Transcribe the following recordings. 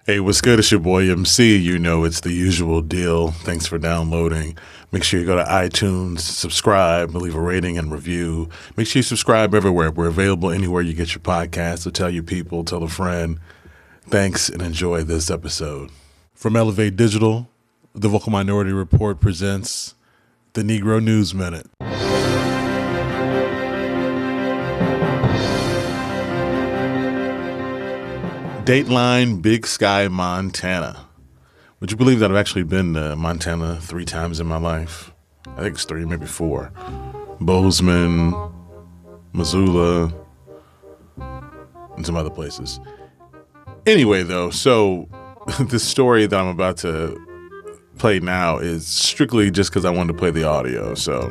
Hey, what's good? It's your boy MC. You know it's the usual deal. Thanks for downloading. Make sure you go to iTunes, subscribe, leave a rating and review. Make sure you subscribe everywhere. We're available anywhere you get your podcast. So tell your people, tell a friend. Thanks and enjoy this episode. From Elevate Digital, the Vocal Minority Report presents the Negro News Minute. Dateline, Big Sky, Montana. Would you believe that I've actually been to Montana 3 times in my life? I think it's 3, maybe 4. Bozeman, Missoula, and some other places. Anyway, though, so the story that I'm about to play now is strictly just because I wanted to play the audio. So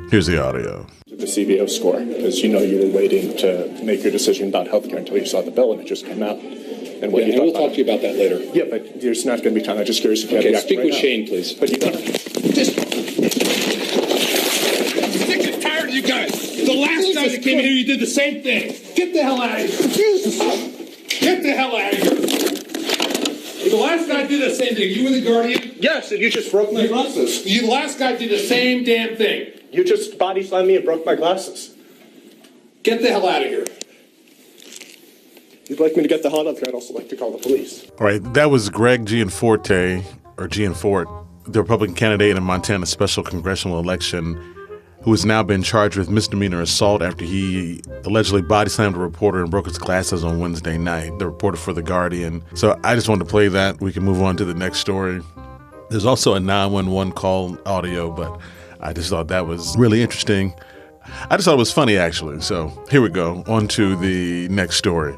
here's the audio. The CBO Score, because you were waiting to make your decision about healthcare until you saw the bill and it just came out. And what we'll talk to you about that later. Yeah, but there's not going to be time. I'm just curious if you have the speak with right Shane, please. But you don't. I'm sick and tired of you guys. The last time you came here, you did the same thing. Get the hell out of here. Jesus. Get the hell out of here. The last guy did the same thing. You were the guardian? Yes, and you just broke my glasses. The last guy did the same damn thing. You just body slammed me and broke my glasses. Get the hell out of here. If you'd like me to get the hot up here, I'd also like to call the police. All right, that was Greg Gianforte, the Republican candidate in a Montana special congressional election, who has now been charged with misdemeanor assault after he allegedly body slammed a reporter and broke his glasses on Wednesday night, the reporter for The Guardian. So I just wanted to play that. We can move on to the next story. There's also a 911 call audio, but I just thought that was really interesting. I just thought it was funny, actually. So here we go. On to the next story.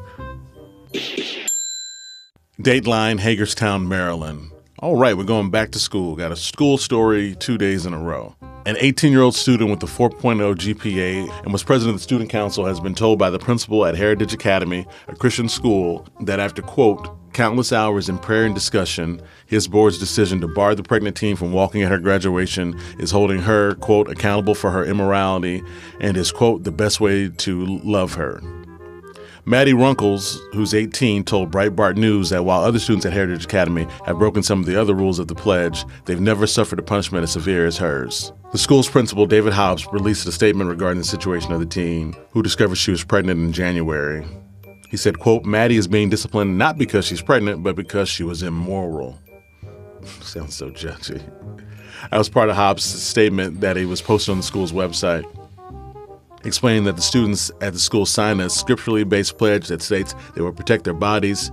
Dateline, Hagerstown, Maryland. All right, we're going back to school. Got a school story 2 days in a row. An 18-year-old student with a 4.0 GPA and was president of the student council has been told by the principal at Heritage Academy, a Christian school, that after, quote, countless hours in prayer and discussion, his board's decision to bar the pregnant teen from walking at her graduation is holding her, quote, accountable for her immorality and is, quote, the best way to love her. Maddie Runkles, who's 18, told Breitbart News that while other students at Heritage Academy have broken some of the other rules of the pledge, they've never suffered a punishment as severe as hers. The school's principal, David Hobbs, released a statement regarding the situation of the teen, who discovered she was pregnant in January. He said, quote, Maddie is being disciplined not because she's pregnant, but because she was immoral. Sounds so judgy. That was part of Hobbs' statement that he was posted on the school's website, explaining that the students at the school signed a scripturally based pledge that states they will protect their bodies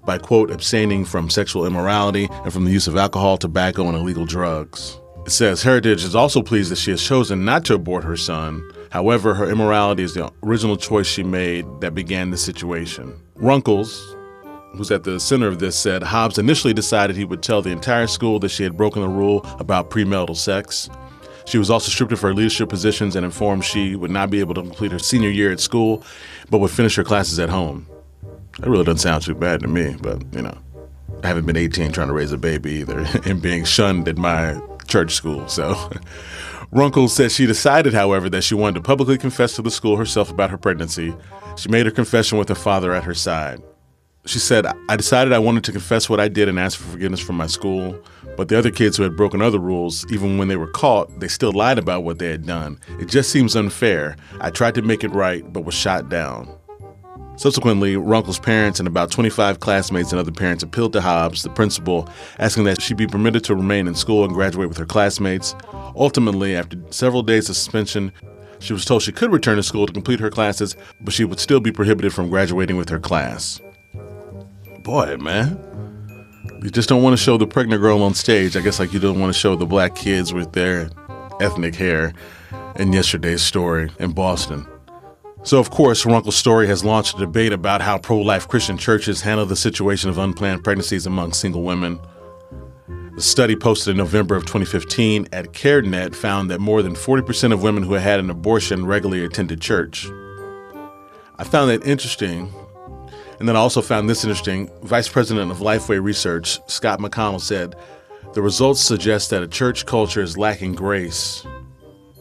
by, quote, abstaining from sexual immorality and from the use of alcohol, tobacco, and illegal drugs. It says Heritage is also pleased that she has chosen not to abort her son. However, her immorality is the original choice she made that began the situation. Runkles, who's at the center of this, said Hobbs initially decided he would tell the entire school that she had broken the rule about premarital sex. She was also stripped of her leadership positions and informed she would not be able to complete her senior year at school, but would finish her classes at home. That really doesn't sound too bad to me, but, I haven't been 18 trying to raise a baby either and being shunned at my church school, so. Runkles said she decided, however, that she wanted to publicly confess to the school herself about her pregnancy. She made her confession with her father at her side. She said, I decided I wanted to confess what I did and ask for forgiveness from my school, but the other kids who had broken other rules, even when they were caught, they still lied about what they had done. It just seems unfair. I tried to make it right, but was shot down. Subsequently, Runkle's parents and about 25 classmates and other parents appealed to Hobbs, the principal, asking that she be permitted to remain in school and graduate with her classmates. Ultimately, after several days of suspension, she was told she could return to school to complete her classes, but she would still be prohibited from graduating with her class. Boy, man. You just don't want to show the pregnant girl on stage. I guess like you don't want to show the black kids with their ethnic hair in yesterday's story in Boston. So, of course, Runkle's story has launched a debate about how pro-life Christian churches handle the situation of unplanned pregnancies among single women. The study posted in November of 2015 at CareNet found that more than 40% of women who had an abortion regularly attended church. I found that interesting. And then I also found this interesting. Vice President of Lifeway Research, Scott McConnell, said, the results suggest that a church culture is lacking grace.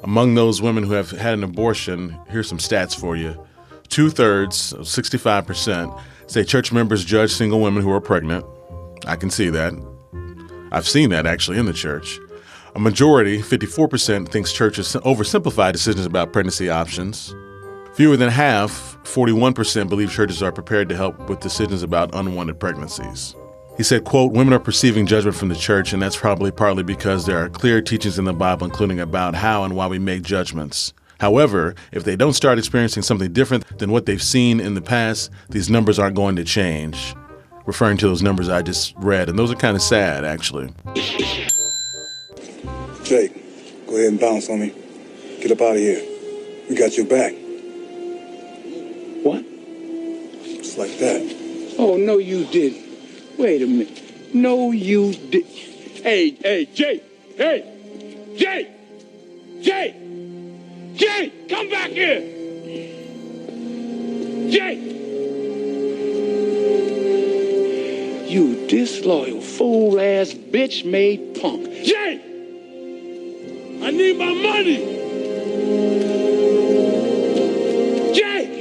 Among those women who have had an abortion, here's some stats for you. 2/3, 65%, Say church members judge single women who are pregnant. I can see that. I've seen that actually in the church. A majority, 54%, thinks churches oversimplify decisions about pregnancy options. Fewer than half, 41%, believe churches are prepared to help with decisions about unwanted pregnancies. He said, quote, women are perceiving judgment from the church, and that's probably partly because there are clear teachings in the Bible, including about how and why we make judgments. However, if they don't start experiencing something different than what they've seen in the past, these numbers aren't going to change. Referring to those numbers I just read, and those are kind of sad, actually. Jake, go ahead and bounce on me. Get up out of here. We got your back. What? Just like that. Oh, no, you didn't. Wait a minute. No, you did. Hey, Jake! Hey! Jake! Jake! Jake! Come back here! Jake! You disloyal, fool-ass, bitch-made punk. Jake! I need my money! Jake!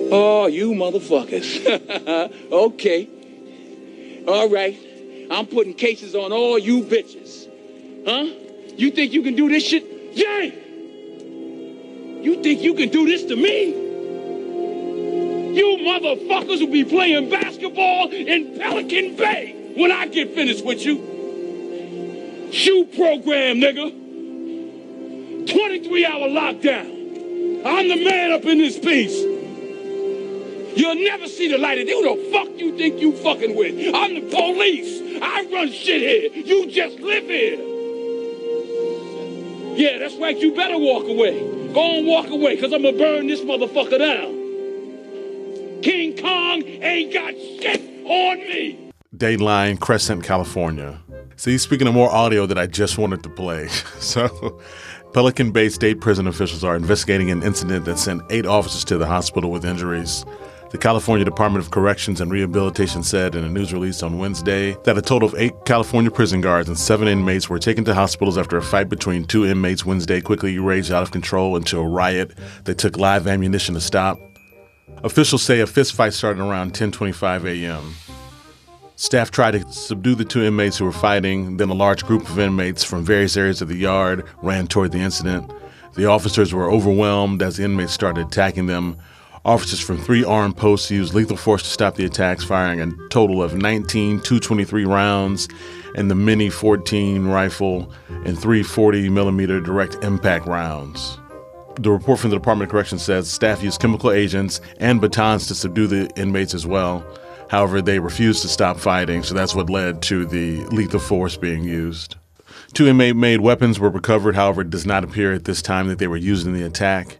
Oh, you motherfuckers. Okay. All right. I'm putting cases on all you bitches. Huh? You think you can do this shit? Jake! You think you can do this to me? You motherfuckers will be playing basketball in Pelican Bay when I get finished with you. Shoe program, nigga. 23-hour lockdown. I'm the man up in this piece. You'll never see the light of day. Who the fuck you think you fucking with? I'm the police. I run shit here. You just live here. Yeah, that's right. You better walk away. Go on, walk away, because I'm going to burn this motherfucker down. King Kong ain't got shit on me. Dateline, Crescent, California. See, speaking of more audio that I just wanted to play. So, Pelican Bay State Prison officials are investigating an incident that sent 8 officers to the hospital with injuries. The California Department of Corrections and Rehabilitation said in a news release on Wednesday that a total of 8 California prison guards and 7 inmates were taken to hospitals after a fight between 2 inmates Wednesday quickly raged out of control into a riot that took live ammunition to stop. Officials say a fist fight started around 10:25 a.m. Staff tried to subdue the 2 inmates who were fighting, then a large group of inmates from various areas of the yard ran toward the incident. The officers were overwhelmed as the inmates started attacking them. Officers from 3 armed posts used lethal force to stop the attacks, firing a total of 19 .223 rounds and the Mini 14 rifle and 3 40mm direct impact rounds. The report from the Department of Corrections says staff used chemical agents and batons to subdue the inmates as well. However, they refused to stop fighting, so that's what led to the lethal force being used. 2 inmate-made weapons were recovered, however, it does not appear at this time that they were used in the attack.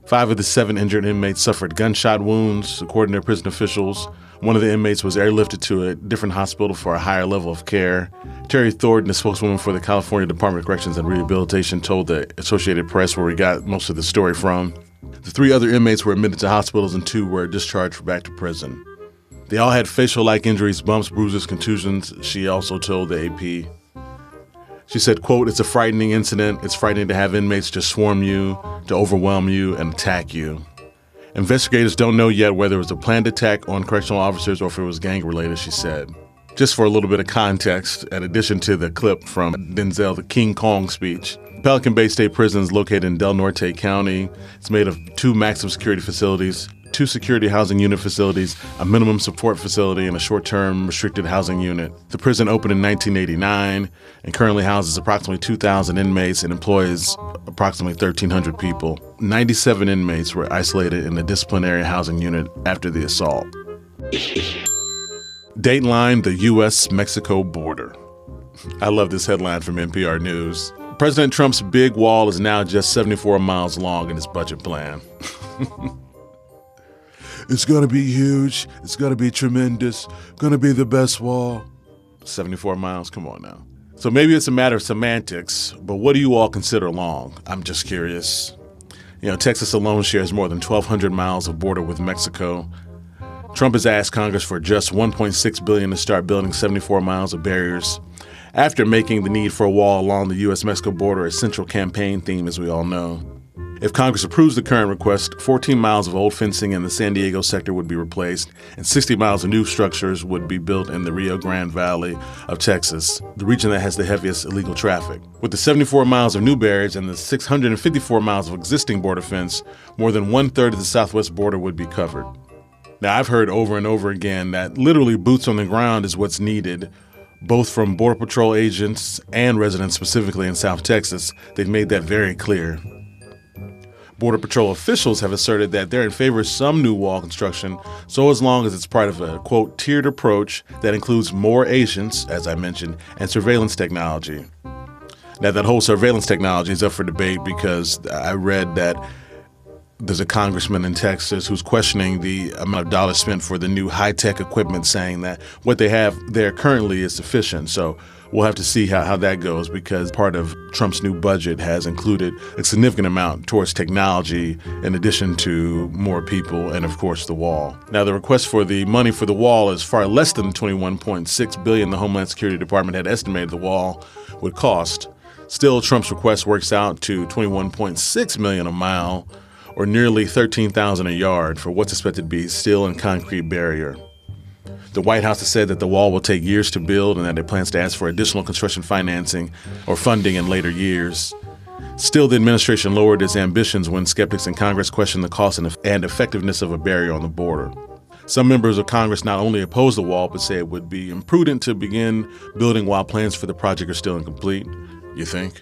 5 of the 7 injured inmates suffered gunshot wounds, according to prison officials. One of the inmates was airlifted to a different hospital for a higher level of care. Terry Thornton, a spokeswoman for the California Department of Corrections and Rehabilitation, told the Associated Press, where we got most of the story from. The 3 other inmates were admitted to hospitals and 2 were discharged back to prison. They all had facial-like injuries, bumps, bruises, contusions, she also told the AP. She said, quote, it's a frightening incident. It's frightening to have inmates just swarm you, to overwhelm you, and attack you. Investigators don't know yet whether it was a planned attack on correctional officers or if it was gang-related, she said. Just for a little bit of context, in addition to the clip from Denzel, the King Kong speech, Pelican Bay State Prison is located in Del Norte County. It's made of 2 maximum security facilities, 2 security housing unit facilities, a minimum support facility, and a short-term restricted housing unit. The prison opened in 1989 and currently houses approximately 2,000 inmates and employs approximately 1,300 people. 97 inmates were isolated in the disciplinary housing unit after the assault. Dateline, the USMexico Border. I love this headline from NPR News. President Trump's big wall is now just 74 miles long in his budget plan. It's going to be huge. It's going to be tremendous. Going to be the best wall. 74 miles? Come on now. So maybe it's a matter of semantics, but what do you all consider long? I'm just curious. You know, Texas alone shares more than 1,200 miles of border with Mexico. Trump has asked Congress for just $1.6 billion to start building 74 miles of barriers, after making the need for a wall along the USMexico border a central campaign theme, as we all know. If Congress approves the current request, 14 miles of old fencing in the San Diego sector would be replaced, and 60 miles of new structures would be built in the Rio Grande Valley of Texas, the region that has the heaviest illegal traffic. With the 74 miles of new barriers and the 654 miles of existing border fence, more than one-third of the southwest border would be covered. Now, I've heard over and over again that literally boots on the ground is what's needed, both from Border Patrol agents and residents specifically in South Texas. They've made that very clear. Border Patrol officials have asserted that they're in favor of some new wall construction, so as long as it's part of a, quote, tiered approach that includes more agents, as I mentioned, and surveillance technology. Now, that whole surveillance technology is up for debate because I read that there's a congressman in Texas who's questioning the amount of dollars spent for the new high-tech equipment, saying that what they have there currently is sufficient. So we'll have to see how that goes, because part of Trump's new budget has included a significant amount towards technology in addition to more people and, of course, the wall. Now, the request for the money for the wall is far less than the $21.6 billion the Homeland Security Department had estimated the wall would cost. Still, Trump's request works out to $21.6 million a mile, or nearly $13,000 a yard for what's expected to be steel and concrete barrier. The White House has said that the wall will take years to build and that it plans to ask for additional construction financing or funding in later years. Still, the administration lowered its ambitions when skeptics in Congress questioned the cost and effectiveness of a barrier on the border. Some members of Congress not only oppose the wall, but say it would be imprudent to begin building while plans for the project are still incomplete. You think?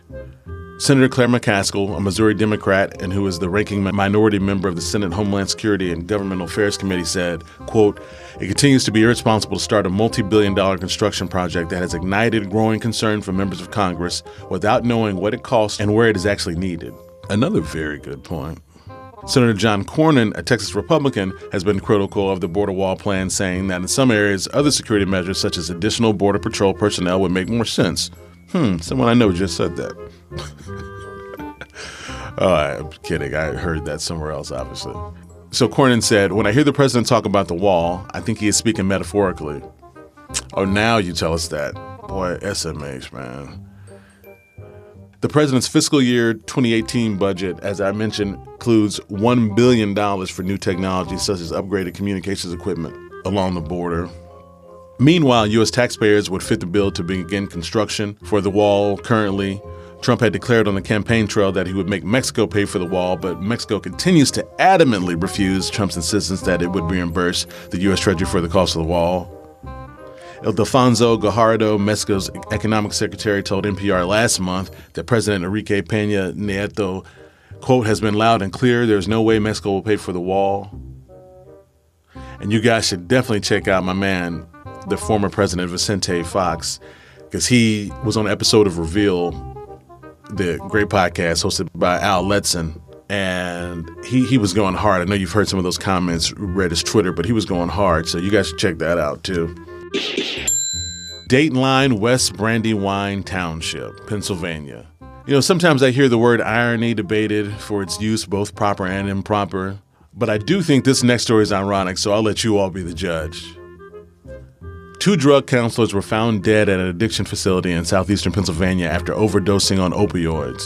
Senator Claire McCaskill, a Missouri Democrat and who is the ranking minority member of the Senate Homeland Security and Governmental Affairs Committee, said, quote, "It continues to be irresponsible to start a multi-billion-dollar construction project that has ignited growing concern from members of Congress without knowing what it costs and where it is actually needed." Another very good point. Senator John Cornyn, a Texas Republican, has been critical of the border wall plan, saying that in some areas, other security measures such as additional Border Patrol personnel would make more sense. Someone I know just said that. Oh, I'm kidding. I heard that somewhere else, obviously. So Cornyn said, "When I hear the president talk about the wall, I think he is speaking metaphorically." Oh, now you tell us that. Boy, SMH, man. The president's fiscal year 2018 budget, as I mentioned, includes $1 billion for new technology such as upgraded communications equipment along the border. Meanwhile, U.S. taxpayers would fit the bill to begin construction for the wall currently. Trump had declared on the campaign trail that he would make Mexico pay for the wall, but Mexico continues to adamantly refuse Trump's insistence that it would reimburse the U.S. Treasury for the cost of the wall. Ildefonso Guajardo, Mexico's economic secretary, told NPR last month that President Enrique Peña Nieto, quote, "has been loud and clear. There's no way Mexico will pay for the wall." And you guys should definitely check out my man, the former president Vicente Fox, because he was on an episode of Reveal, the great podcast hosted by Al Letson, and he was going hard. I know you've heard some of those comments, read his Twitter, but he was going hard, so you guys should check that out too. Dateline, West Brandywine Township, Pennsylvania. You know, sometimes I hear the word irony debated for its use, both proper and improper, but I do think this next story is ironic, so I'll let you all be the judge. 2 drug counselors were found dead at an addiction facility in southeastern Pennsylvania after overdosing on opioids.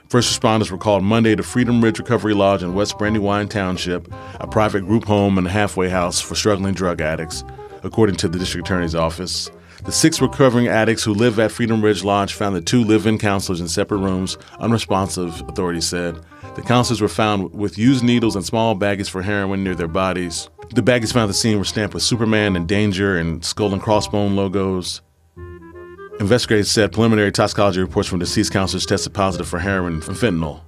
First responders were called Monday to Freedom Ridge Recovery Lodge in West Brandywine Township, a private group home and a halfway house for struggling drug addicts, according to the district attorney's office. The 6 recovering addicts who live at Freedom Ridge Lodge found the 2 live-in counselors in separate rooms, unresponsive, authorities said. The counselors were found with used needles and small baggies for heroin near their bodies. The baggies found at the scene were stamped with Superman and Danger and skull and crossbone logos. Investigators said preliminary toxicology reports from deceased counselors tested positive for heroin and fentanyl.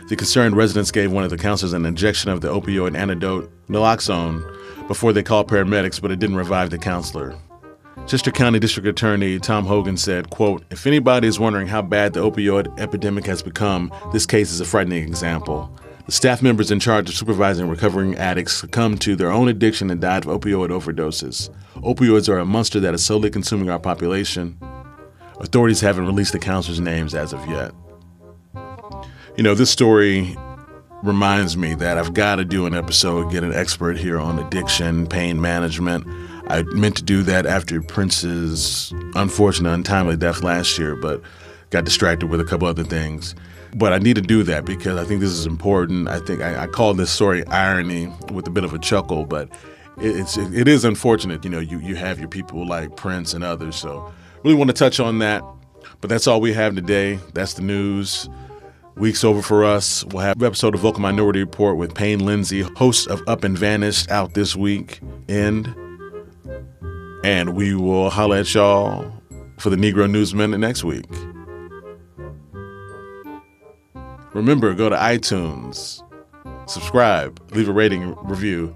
The concerned residents gave one of the counselors an injection of the opioid antidote, naloxone, before they called paramedics, but it didn't revive the counselor. Chester County District Attorney Tom Hogan said, quote, "If anybody is wondering how bad the opioid epidemic has become, this case is a frightening example. The staff members in charge of supervising recovering addicts succumbed to their own addiction and died of opioid overdoses. Opioids are a monster that is slowly consuming our population." Authorities haven't released the counselors' names as of yet. You know, this story reminds me that I've got to do an episode, get an expert here on addiction, pain management. I meant to do that after Prince's unfortunate, untimely death last year, but got distracted with a couple other things. But I need to do that because I think this is important. I think I call this story irony with a bit of a chuckle, but it is unfortunate. You know, you have your people like Prince and others. So really want to touch on that. But that's all we have today. That's the news. Week's over for us. We'll have an episode of Vocal Minority Report with Payne Lindsay, host of Up and Vanished, out this weekend. And we will holla at y'all for the Negro News Minute next week. Remember, go to iTunes, subscribe, leave a rating, review.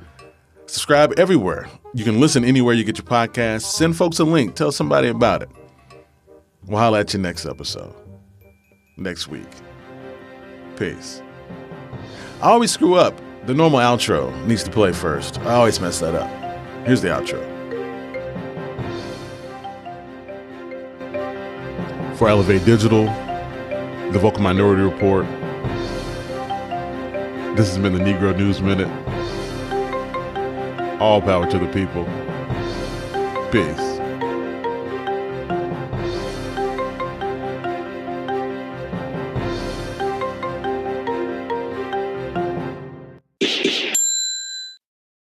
Subscribe everywhere. You can listen anywhere you get your podcasts. Send folks a link. Tell somebody about it. We'll holla at you next episode, next week. Peace. I always screw up. The normal outro needs to play first. I always mess that up. Here's the outro. For Elevate Digital, the Vocal Minority Report, this has been the Negro News Minute. All power to the people. Peace.